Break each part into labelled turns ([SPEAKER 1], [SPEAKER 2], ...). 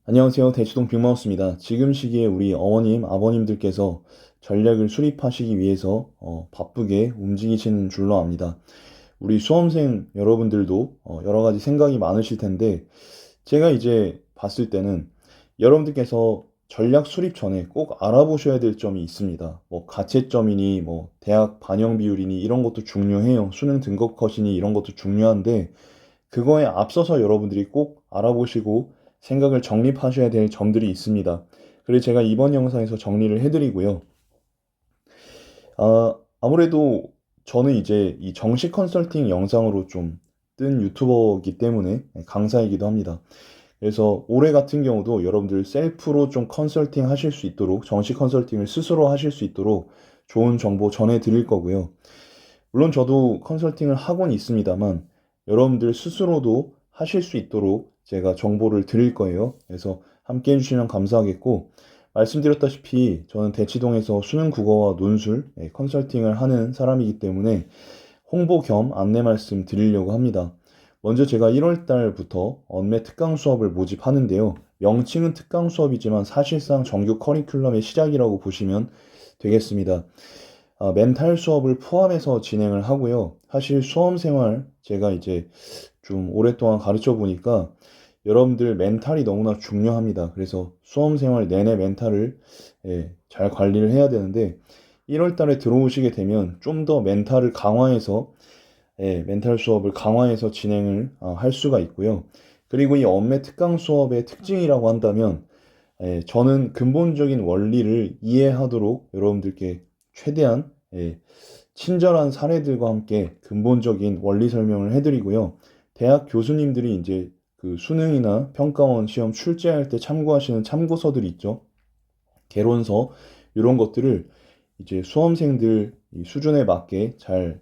[SPEAKER 1] 안녕하세요. 대치동 빅마우스입니다. 지금 시기에 우리 어머님, 아버님들께서 전략을 수립하시기 위해서 바쁘게 움직이시는 줄로 압니다. 우리 수험생 여러분들도 여러 가지 생각이 많으실 텐데 제가 이제 봤을 때는 여러분들께서 전략 수립 전에 꼭 알아보셔야 될 점이 있습니다. 뭐 가채점이니 뭐 대학 반영 비율이니 이런 것도 중요해요. 수능 등급 컷이니 이런 것도 중요한데 그거에 앞서서 여러분들이 꼭 알아보시고 생각을 정립하셔야 될 점들이 있습니다. 그래서 제가 이번 영상에서 정리를 해드리고요. 아무래도 저는 이제 이 정식 컨설팅 영상으로 좀 뜬 유튜버이기 때문에 강사이기도 합니다. 그래서 올해 같은 경우도 여러분들 셀프로 좀 컨설팅 하실 수 있도록 정식 컨설팅을 스스로 하실 수 있도록 좋은 정보 전해드릴 거고요. 물론 저도 컨설팅을 하곤 있습니다만 여러분들 스스로도 하실 수 있도록 제가 정보를 드릴 거예요. 그래서 함께 해주시면 감사하겠고 말씀드렸다시피 저는 대치동에서 수능 국어와 논술 컨설팅을 하는 사람이기 때문에 홍보 겸 안내 말씀 드리려고 합니다. 먼저 제가 1월 달부터 언매 특강 수업을 모집하는데요. 명칭은 특강 수업이지만 사실상 정규 커리큘럼의 시작이라고 보시면 되겠습니다. 멘탈 수업을 포함해서 진행을 하고요. 사실 수험 생활 제가 이제 좀 오랫동안 가르쳐 보니까 여러분들 멘탈이 너무나 중요합니다. 그래서 수험 생활 내내 멘탈을 잘 관리를 해야 되는데 1월 달에 들어오시게 되면 좀 더 멘탈을 강화해서 멘탈 수업을 강화해서 진행을 할 수가 있고요. 그리고 이 언매 특강 수업의 특징이라고 한다면 저는 근본적인 원리를 이해하도록 여러분들께 최대한 친절한 사례들과 함께 근본적인 원리 설명을 해드리고요. 대학 교수님들이 이제 그 수능이나 평가원 시험 출제할 때 참고하시는 참고서들이 있죠. 개론서 이런 것들을 이제 수험생들 수준에 맞게 잘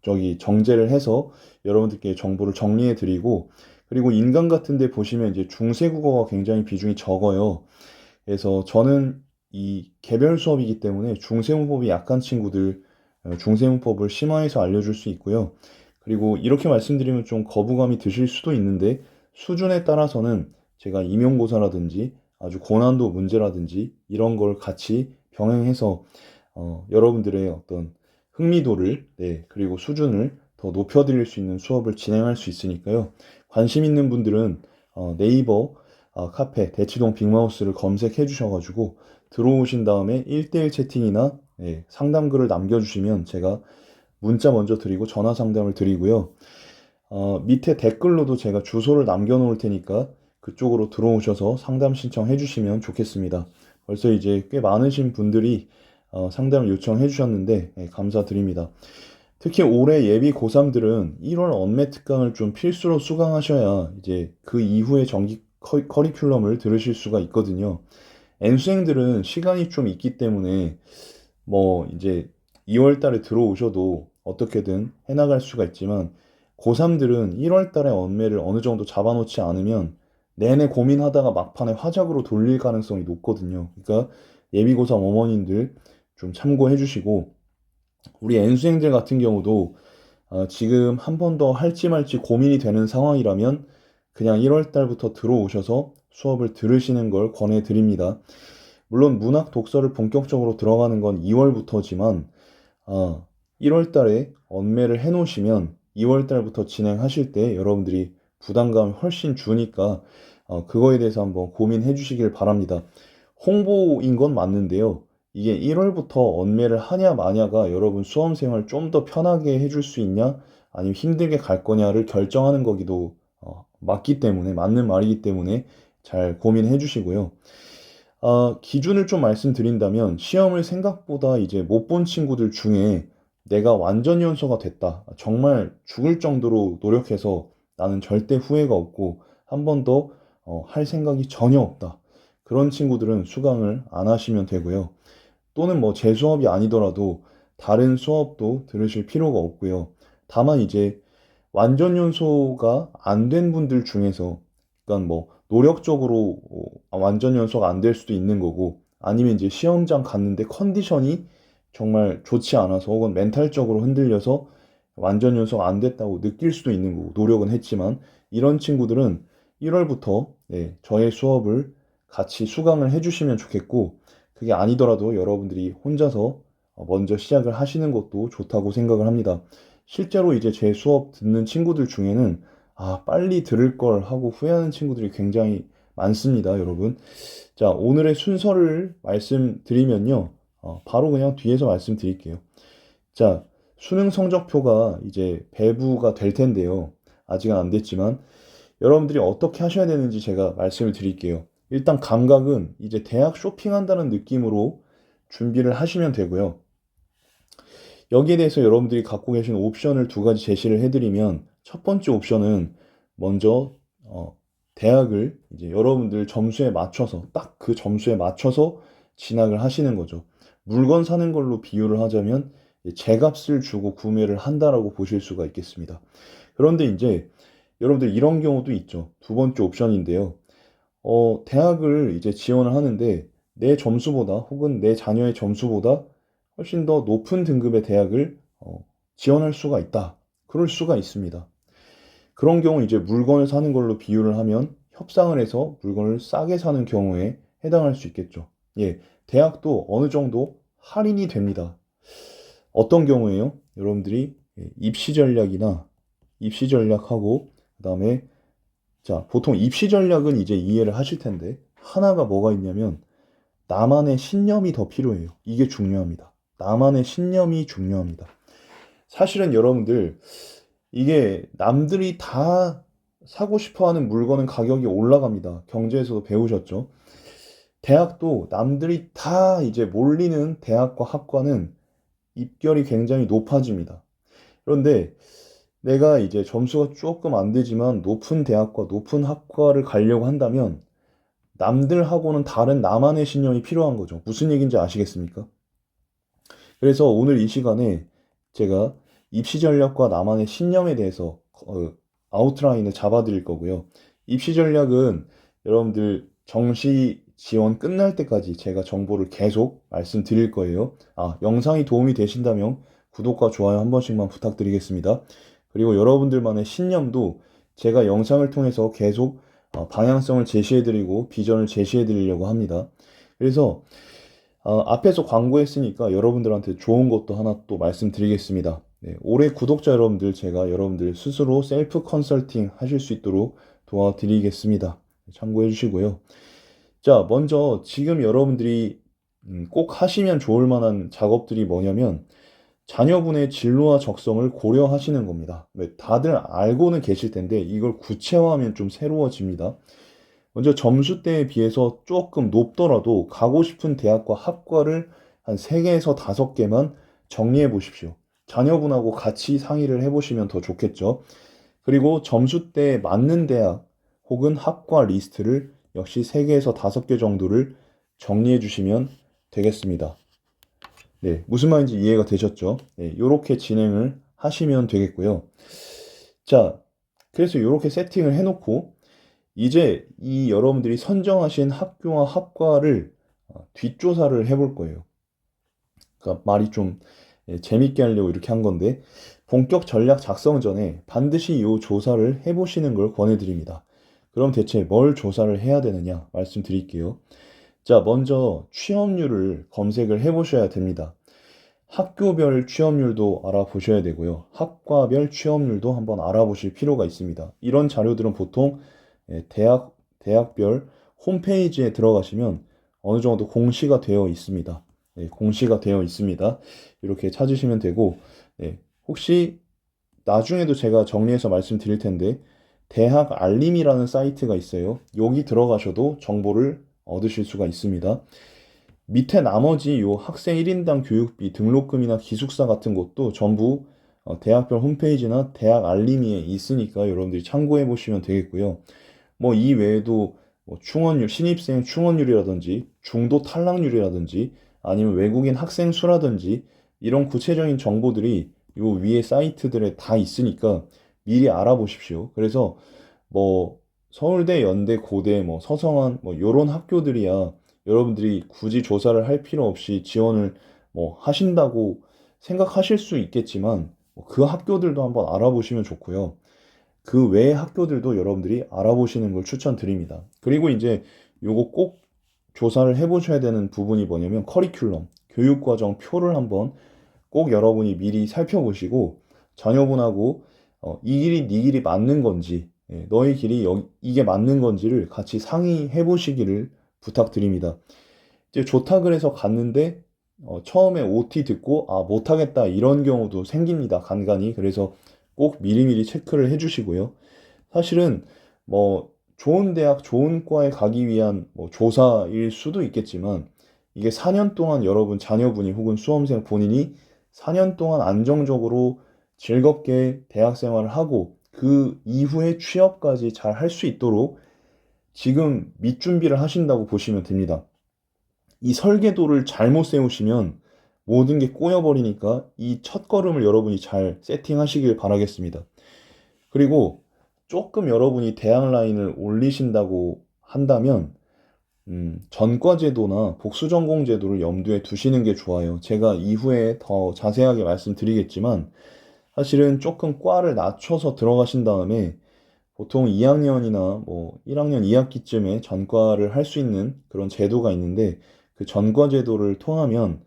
[SPEAKER 1] 저기 정제를 해서 여러분들께 정보를 정리해 드리고 그리고 인강 같은 데 보시면 이제 중세국어가 굉장히 비중이 적어요. 그래서 저는 이 개별 수업이기 때문에 중세문법이 약한 친구들 중세문법을 심화해서 알려줄 수 있고요. 그리고 이렇게 말씀드리면 좀 거부감이 드실 수도 있는데 수준에 따라서는 제가 임용고사라든지 아주 고난도 문제라든지 이런 걸 같이 병행해서 여러분들의 어떤 흥미도를 그리고 수준을 더 높여드릴 수 있는 수업을 진행할 수 있으니까요. 관심 있는 분들은 네이버 카페 대치동 빅마우스를 검색해 주셔가지고 들어오신 다음에 1대1 채팅이나 상담글을 남겨주시면 제가 문자 먼저 드리고 전화 상담을 드리고요. 밑에 댓글로도 제가 주소를 남겨놓을 테니까 그쪽으로 들어오셔서 상담 신청해 주시면 좋겠습니다. 벌써 이제 꽤 많으신 분들이 상담을 요청해 주셨는데 감사드립니다. 특히 올해 예비 고3들은 1월 언매 특강을 좀 필수로 수강하셔야 이제 그 이후에 정기 커리큘럼을 들으실 수가 있거든요. N수생들은 시간이 좀 있기 때문에 뭐 이제 2월 달에 들어오셔도 어떻게든 해나갈 수가 있지만 고3들은 1월 달에 언매를 어느 정도 잡아놓지 않으면 내내 고민하다가 막판에 화작으로 돌릴 가능성이 높거든요. 그러니까 예비고3 어머님들 좀 참고해 주시고 우리 N수생들 같은 경우도 지금 한 번 더 할지 말지 고민이 되는 상황이라면 그냥 1월 달부터 들어오셔서 수업을 들으시는 걸 권해드립니다. 물론 문학 독서를 본격적으로 들어가는 건 2월부터지만 1월 달에 언매를 해놓으시면 2월 달부터 진행하실 때 여러분들이 부담감이 훨씬 주니까 그거에 대해서 한번 고민해 주시길 바랍니다. 홍보인 건 맞는데요. 이게 1월부터 언매를 하냐 마냐가 여러분 수험생활 좀 더 편하게 해줄 수 있냐 아니면 힘들게 갈 거냐를 결정하는 거기도 맞기 때문에 맞는 말이기 때문에 잘 고민해 주시고요. 기준을 좀 말씀드린다면 시험을 생각보다 이제 못 본 친구들 중에 내가 완전 연소가 됐다. 정말 죽을 정도로 노력해서 나는 절대 후회가 없고 한 번 더 할 생각이 전혀 없다. 그런 친구들은 수강을 안 하시면 되고요. 또는 뭐 제 수업이 아니더라도 다른 수업도 들으실 필요가 없고요. 다만 이제 완전 연소가 안 된 분들 중에서 그러니까 뭐 노력적으로 완전 연소가 안 될 수도 있는 거고 아니면 이제 시험장 갔는데 컨디션이 정말 좋지 않아서 혹은 멘탈적으로 흔들려서 완전 연소가 안 됐다고 느낄 수도 있는 거고 노력은 했지만 이런 친구들은 1월부터 저의 수업을 같이 수강을 해주시면 좋겠고, 그게 아니더라도 여러분들이 혼자서 먼저 시작을 하시는 것도 좋다고 생각을 합니다. 실제로 이제 제 수업 듣는 친구들 중에는 빨리 들을 걸 하고 후회하는 친구들이 굉장히 많습니다, 여러분. 자, 오늘의 순서를 말씀드리면요. 바로 그냥 뒤에서 말씀드릴게요. 자, 수능 성적표가 이제 배부가 될 텐데요. 아직은 안 됐지만 여러분들이 어떻게 하셔야 되는지 제가 말씀을 드릴게요. 일단 감각은 이제 대학 쇼핑한다는 느낌으로 준비를 하시면 되고요. 여기에 대해서 여러분들이 갖고 계신 옵션을 두 가지 제시를 해드리면 첫 번째 옵션은 먼저 대학을 이제 여러분들 점수에 맞춰서 딱 그 점수에 맞춰서 진학을 하시는 거죠. 물건 사는 걸로 비유를 하자면 제값을 주고 구매를 한다라고 보실 수가 있겠습니다. 그런데 이제 여러분들 이런 경우도 있죠. 두 번째 옵션인데요. 대학을 이제 지원을 하는데 내 점수보다 혹은 내 자녀의 점수보다 훨씬 더 높은 등급의 대학을 지원할 수가 있다. 그럴 수가 있습니다. 그런 경우 이제 물건을 사는 걸로 비유를 하면 협상을 해서 물건을 싸게 사는 경우에 해당할 수 있겠죠. 예, 대학도 어느 정도 할인이 됩니다. 어떤 경우에요? 여러분들이 입시 전략이나 입시 전략하고 그다음에 자, 보통 입시 전략은 이제 이해를 하실 텐데 하나가 뭐가 있냐면 나만의 신념이 더 필요해요. 이게 중요합니다. 나만의 신념이 중요합니다. 사실은 여러분들 이게 남들이 다 사고 싶어 하는 물건은 가격이 올라갑니다. 경제에서도 배우셨죠? 대학도 남들이 다 이제 몰리는 대학과 학과는 입결이 굉장히 높아집니다. 그런데 내가 이제 점수가 조금 안 되지만 높은 대학과 높은 학과를 가려고 한다면 남들하고는 다른 나만의 신념이 필요한 거죠. 무슨 얘기인지 아시겠습니까? 그래서 오늘 이 시간에 제가 입시 전략과 나만의 신념에 대해서 아웃라인을 잡아 드릴 거고요. 입시 전략은 여러분들 정시 지원 끝날 때까지 제가 정보를 계속 말씀드릴 거예요. 영상이 도움이 되신다면 구독과 좋아요 한 번씩만 부탁드리겠습니다. 그리고 여러분들만의 신념도 제가 영상을 통해서 계속 방향성을 제시해드리고 비전을 제시해드리려고 합니다. 그래서 앞에서 광고했으니까 여러분들한테 좋은 것도 하나 또 말씀드리겠습니다. 네, 올해 구독자 여러분들 제가 여러분들 스스로 셀프 컨설팅 하실 수 있도록 도와드리겠습니다. 참고해 주시고요. 자, 먼저 지금 여러분들이 꼭 하시면 좋을 만한 작업들이 뭐냐면 자녀분의 진로와 적성을 고려하시는 겁니다. 다들 알고는 계실 텐데 이걸 구체화하면 좀 새로워집니다. 먼저 점수대에 비해서 조금 높더라도 가고 싶은 대학과 학과를 한 3개에서 5개만 정리해 보십시오. 자녀분하고 같이 상의를 해보시면 더 좋겠죠. 그리고 점수대에 맞는 대학 혹은 학과 리스트를 역시 3개에서 5개 정도를 정리해 주시면 되겠습니다. 네, 무슨 말인지 이해가 되셨죠? 네, 이렇게 진행을 하시면 되겠고요. 자, 그래서 이렇게 세팅을 해놓고 이제 이 여러분들이 선정하신 학교와 학과를 뒷조사를 해볼 거예요. 그러니까 말이 좀 재밌게 하려고 이렇게 한 건데 본격 전략 작성 전에 반드시 이 조사를 해보시는 걸 권해드립니다. 그럼 대체 뭘 조사를 해야 되느냐 말씀드릴게요. 자, 먼저 취업률을 검색을 해보셔야 됩니다. 학교별 취업률도 알아보셔야 되고요. 학과별 취업률도 한번 알아보실 필요가 있습니다. 이런 자료들은 보통 대학별 홈페이지에 들어가시면 어느 정도 공시가 되어 있습니다. 공시가 되어 있습니다. 이렇게 찾으시면 되고, 혹시 나중에도 제가 정리해서 말씀드릴 텐데, 대학 알림이라는 사이트가 있어요. 여기 들어가셔도 정보를 얻으실 수가 있습니다. 밑에 나머지 요 학생 1인당 교육비, 등록금이나 기숙사 같은 것도 전부 대학별 홈페이지나 대학 알림이에 있으니까 여러분들이 참고해 보시면 되겠고요. 뭐 이 외에도 뭐 충원율, 신입생 충원율이라든지 중도 탈락률이라든지 아니면 외국인 학생 수라든지 이런 구체적인 정보들이 요 위에 사이트들에 다 있으니까 미리 알아보십시오. 그래서 뭐 서울대, 연대, 고대, 뭐 서성한 뭐 요런 학교들이야 여러분들이 굳이 조사를 할 필요 없이 지원을 뭐 하신다고 생각하실 수 있겠지만 그 학교들도 한번 알아보시면 좋고요. 그 외의 학교들도 여러분들이 알아보시는 걸 추천드립니다. 그리고 이제 요거 꼭 조사를 해보셔야 되는 부분이 뭐냐면 커리큘럼, 교육과정 표를 한번 꼭 여러분이 미리 살펴보시고 자녀분하고 이 길이 네 길이 맞는 건지, 너의 길이 이게 맞는 건지를 같이 상의해 보시기를 부탁드립니다. 이제 좋다 그래서 갔는데 처음에 OT 듣고 아 못하겠다 이런 경우도 생깁니다. 간간이. 그래서 꼭 미리미리 체크를 해주시고요. 사실은 뭐 좋은 대학, 좋은 과에 가기 위한 뭐 조사일 수도 있겠지만 이게 4년 동안 여러분 자녀분이 혹은 수험생 본인이 4년 동안 안정적으로 즐겁게 대학 생활을 하고 그 이후에 취업까지 잘 할 수 있도록 지금 밑준비를 하신다고 보시면 됩니다. 이 설계도를 잘못 세우시면 모든 게 꼬여버리니까 이 첫걸음을 여러분이 잘 세팅하시길 바라겠습니다. 그리고 조금 여러분이 대학 라인을 올리신다고 한다면 전과제도나 복수전공제도를 염두에 두시는 게 좋아요. 제가 이후에 더 자세하게 말씀드리겠지만 사실은 조금 과를 낮춰서 들어가신 다음에 보통 2학년이나 뭐 1학년 2학기쯤에 전과를 할 수 있는 그런 제도가 있는데 그 전과 제도를 통하면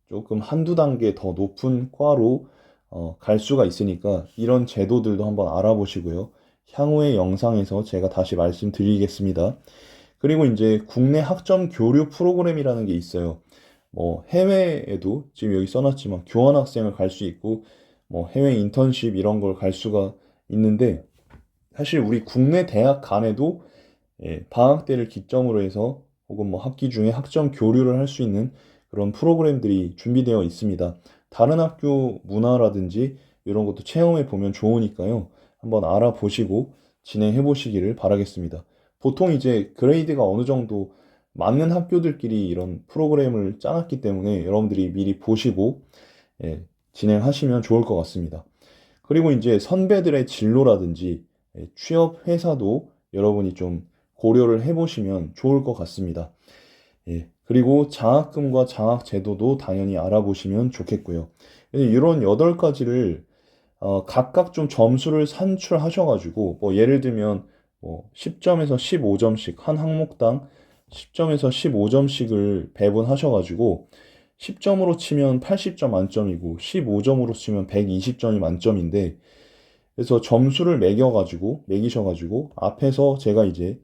[SPEAKER 1] 조금 한두 단계 더 높은 과로 갈 수가 있으니까 이런 제도들도 한번 알아보시고요. 향후의 영상에서 제가 다시 말씀드리겠습니다. 그리고 이제 국내 학점 교류 프로그램이라는 게 있어요. 뭐 해외에도 지금 여기 써놨지만 교환학생을 갈 수 있고 뭐 해외 인턴십 이런 걸 갈 수가 있는데 사실 우리 국내 대학 간에도 방학 때를 기점으로 해서 혹은 뭐 학기 중에 학점 교류를 할 수 있는 그런 프로그램들이 준비되어 있습니다. 다른 학교 문화라든지 이런 것도 체험해 보면 좋으니까요. 한번 알아보시고 진행해 보시기를 바라겠습니다. 보통 이제 그레이드가 어느 정도 맞는 학교들끼리 이런 프로그램을 짜놨기 때문에 여러분들이 미리 보시고 진행하시면 좋을 것 같습니다. 그리고 이제 선배들의 진로라든지 취업 회사도 여러분이 좀 고려를 해보시면 좋을 것 같습니다. 그리고 장학금과 장학제도도 당연히 알아보시면 좋겠고요. 이런 8가지를 각각 좀 점수를 산출하셔가지고 뭐 예를 들면 뭐 10점에서 15점씩 한 항목당 10점에서 15점씩을 배분하셔가지고 10점으로 치면 80점 만점이고 15점으로 치면 120점이 만점인데 그래서 점수를 매기셔가지고 앞에서 제가 이제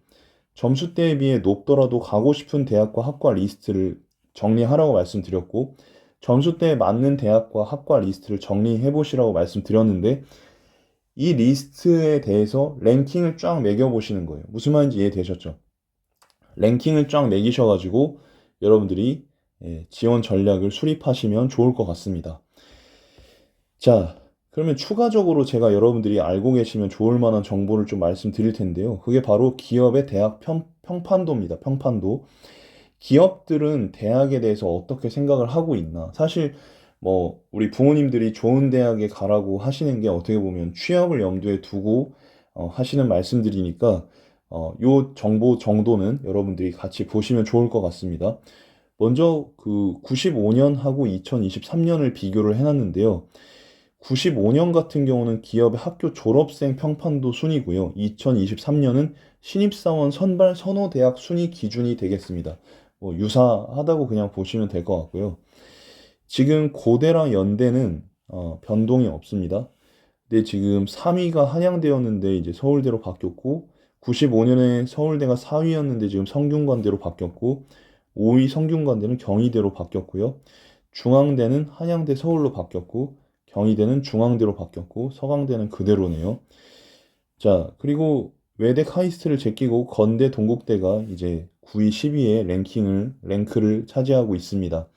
[SPEAKER 1] 점수대에 비해 높더라도 가고 싶은 대학과 학과 리스트를 정리하라고 말씀드렸고 점수대에 맞는 대학과 학과 리스트를 정리해 보시라고 말씀드렸는데 이 리스트에 대해서 랭킹을 쫙 매겨 보시는 거예요. 무슨 말인지 이해되셨죠? 랭킹을 쫙 매기셔가지고 여러분들이 지원 전략을 수립하시면 좋을 것 같습니다. 자, 그러면 추가적으로 제가 여러분들이 알고 계시면 좋을 만한 정보를 좀 말씀드릴 텐데요. 그게 바로 기업의 대학 평판도입니다. 평판도. 기업들은 대학에 대해서 어떻게 생각을 하고 있나? 사실 뭐 우리 부모님들이 좋은 대학에 가라고 하시는 게 어떻게 보면 취업을 염두에 두고 하시는 말씀들이니까 요 정보 정도는 여러분들이 같이 보시면 좋을 것 같습니다. 먼저 그 95년하고 2023년을 비교를 해놨는데요. 95년 같은 경우는 기업의 학교 졸업생 평판도 순이고요. 2023년은 신입사원 선발 선호대학 순위 기준이 되겠습니다. 뭐 유사하다고 그냥 보시면 될 것 같고요. 지금 고대랑 연대는 변동이 없습니다. 근데 지금 3위가 한양대였는데 이제 서울대로 바뀌었고 95년에 서울대가 4위였는데 지금 성균관대로 바뀌었고 5위 성균관대는 경희대로 바뀌었고요. 중앙대는 한양대 서울로 바뀌었고 경희대는 중앙대로 바뀌었고 서강대는 그대로네요. 자, 그리고 외대 카이스트를 제끼고 건대 동국대가 이제 9위, 10위의 랭크를 차지하고 있습니다.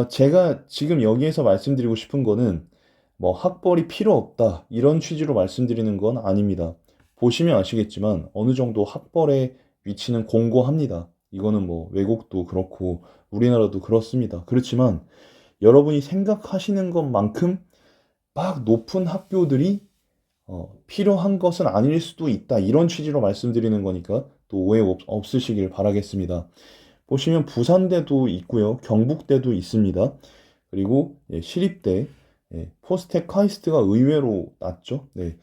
[SPEAKER 1] 제가 지금 여기에서 말씀드리고 싶은 거는 뭐 학벌이 필요 없다 이런 취지로 말씀드리는 건 아닙니다. 보시면 아시겠지만 어느 정도 학벌의 위치는 공고합니다. 이거는 뭐 외국도 그렇고 우리나라도 그렇습니다. 그렇지만 여러분이 생각하시는 것만큼 막 높은 학교들이 필요한 것은 아닐 수도 있다. 이런 취지로 말씀드리는 거니까 또 오해 없으시길 바라겠습니다. 보시면 부산대도 있고요. 경북대도 있습니다. 그리고 시립대, 포스텍 카이스트가 의외로 낮죠. 네.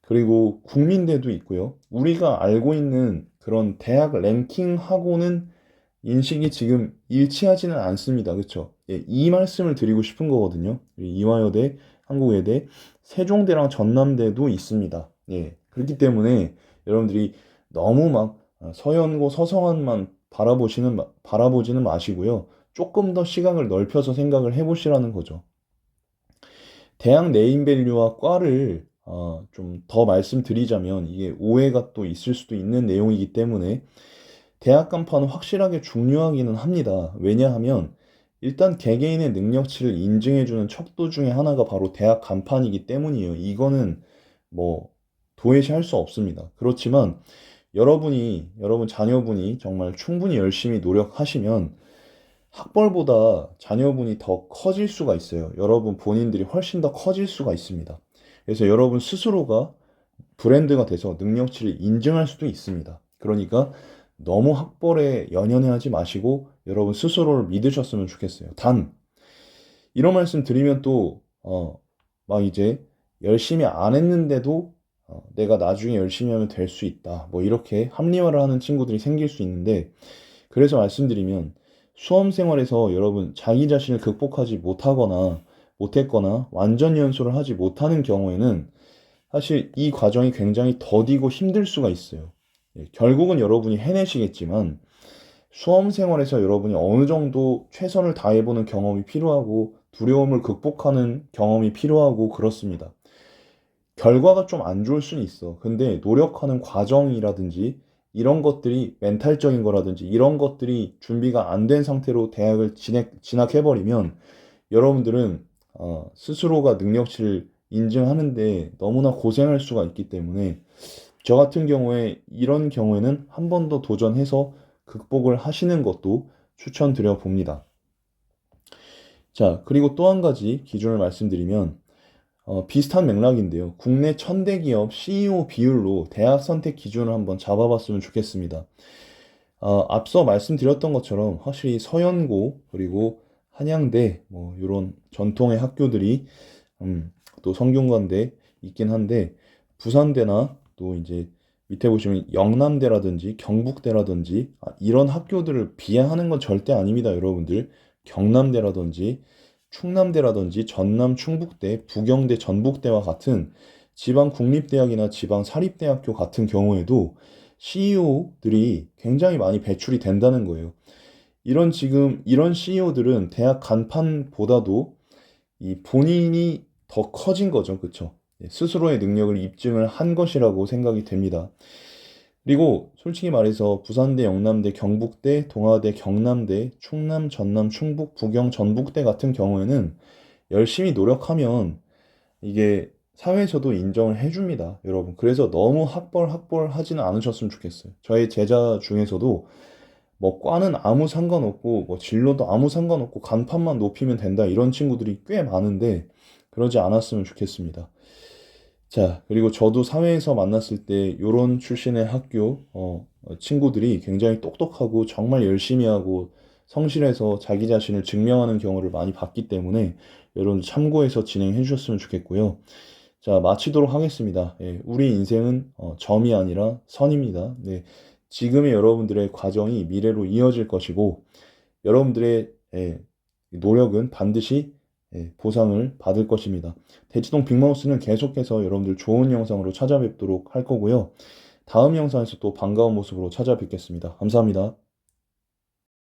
[SPEAKER 1] 그리고 국민대도 있고요. 우리가 알고 있는 그런 대학 랭킹하고는 인식이 지금 일치하지는 않습니다. 그렇죠? 예, 이 말씀을 드리고 싶은 거거든요. 이화여대, 한국외대, 세종대랑 전남대도 있습니다. 예, 그렇기 때문에 여러분들이 너무 막 서연고, 서성한만 바라보지는 마시고요. 조금 더 시각을 넓혀서 생각을 해보시라는 거죠. 대학 네임밸류와 과를 좀 더 말씀드리자면 이게 오해가 또 있을 수도 있는 내용이기 때문에 대학 간판은 확실하게 중요하기는 합니다. 왜냐하면 일단 개개인의 능력치를 인증해주는 척도 중에 하나가 바로 대학 간판이기 때문이에요. 이거는 뭐 도외시할 수 없습니다. 그렇지만 여러분 자녀분이 정말 충분히 열심히 노력하시면 학벌보다 자녀분이 더 커질 수가 있어요. 여러분 본인들이 훨씬 더 커질 수가 있습니다. 그래서 여러분 스스로가 브랜드가 돼서 능력치를 인증할 수도 있습니다. 그러니까 너무 학벌에 연연해하지 마시고 여러분 스스로를 믿으셨으면 좋겠어요. 단, 이런 말씀 드리면 또, 막 이제 열심히 안 했는데도 내가 나중에 열심히 하면 될 수 있다. 뭐 이렇게 합리화를 하는 친구들이 생길 수 있는데, 그래서 말씀드리면 수험 생활에서 여러분 자기 자신을 극복하지 못했거나 완전 연소를 하지 못하는 경우에는 사실 이 과정이 굉장히 더디고 힘들 수가 있어요. 예, 결국은 여러분이 해내시겠지만 수험 생활에서 여러분이 어느 정도 최선을 다해보는 경험이 필요하고 두려움을 극복하는 경험이 필요하고 그렇습니다. 결과가 좀 안 좋을 수는 있어. 근데 노력하는 과정이라든지 이런 것들이 멘탈적인 거라든지 이런 것들이 준비가 안 된 상태로 대학을 진학해버리면 여러분들은 스스로가 능력치를 인증하는데 너무나 고생할 수가 있기 때문에 저 같은 경우에 이런 경우에는 한 번 더 도전해서 극복을 하시는 것도 추천드려 봅니다. 자, 그리고 또 한 가지 기준을 말씀드리면 비슷한 맥락인데요. 국내 천대 기업 CEO 비율로 대학 선택 기준을 한번 잡아봤으면 좋겠습니다. 앞서 말씀드렸던 것처럼 확실히 서연고 그리고 한양대 뭐 이런 전통의 학교들이 또 성균관대 있긴 한데 부산대나 또 이제 밑에 보시면 영남대라든지 경북대라든지 이런 학교들을 비하하는 건 절대 아닙니다, 여러분들. 경남대라든지 충남대라든지 전남 충북대, 부경대, 전북대와 같은 지방 국립대학이나 지방 사립대학교 같은 경우에도 CEO들이 굉장히 많이 배출이 된다는 거예요. 이런 CEO들은 대학 간판보다도 이 본인이 더 커진 거죠. 그쵸? 스스로의 능력을 입증을 한 것이라고 생각이 됩니다. 그리고 솔직히 말해서 부산대, 영남대, 경북대, 동아대, 경남대, 충남, 전남, 충북, 부경, 전북대 같은 경우에는 열심히 노력하면 이게 사회에서도 인정을 해줍니다, 여러분. 그래서 너무 학벌 하지는 않으셨으면 좋겠어요. 저희 제자 중에서도 뭐 과는 아무 상관없고 뭐 진로도 아무 상관없고 간판만 높이면 된다 이런 친구들이 꽤 많은데 그러지 않았으면 좋겠습니다. 자, 그리고 저도 사회에서 만났을 때 요런 출신의 학교 친구들이 굉장히 똑똑하고 정말 열심히 하고 성실해서 자기 자신을 증명하는 경우를 많이 봤기 때문에 여러분 참고해서 진행해 주셨으면 좋겠고요. 자, 마치도록 하겠습니다. 예, 우리 인생은 점이 아니라 선입니다. 네, 지금의 여러분들의 과정이 미래로 이어질 것이고 여러분들의 노력은 반드시 보상을 받을 것입니다. 대치동 빅마우스는 계속해서 여러분들 좋은 영상으로 찾아뵙도록 할 거고요. 다음 영상에서 또 반가운 모습으로 찾아뵙겠습니다. 감사합니다.